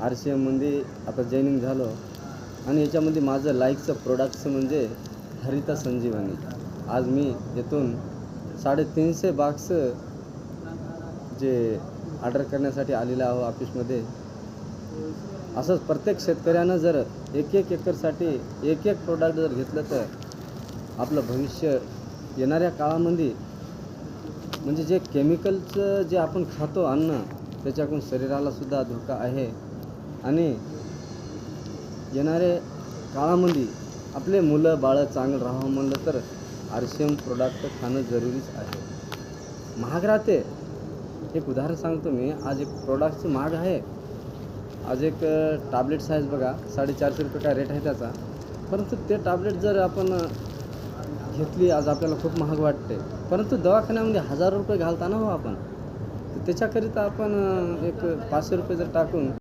RCMमध्ये आता जॉईनिंग झालो आणि याच्यामध्ये माझं लाईकचं प्रोडक्ट्स म्हणजे हरिता संजीवनी. आज मी इथून 350 बॉक्स जे ऑर्डर करण्यासाठी आलेलं आहो ऑफिसमध्ये. असंच प्रत्येक शेतकऱ्यानं जर एक एकरसाठी एक प्रोडक्ट जर घेतलं तर आपलं भविष्य येणाऱ्या काळामध्ये म्हणजे जे केमिकलचं जे आपण खातो अन्न त्याच्याकडून शरीरालासुद्धा धोका आहे आणि येणाऱ्या काळामध्ये आपले मुलं बाळं चांगलं राहावं म्हणलं तर RCM प्रोडक्ट खाणं जरुरीच आहे. महाग राहते. एक उदाहरण सांगतो मी. आज एक प्रोडक्टचं महाग आहे. आज एक टॅबलेट साईज बघा 450 रुपये काय रेट आहे त्याचा. परंतु ते टॅबलेट जर आपण घेतली आज आपल्याला खूप महाग वाटते, परंतु दवाखान्यामध्ये 1000 रुपये घालताना हो आपण. तर त्याच्याकरिता आपण एक 500 रुपये जर टाकून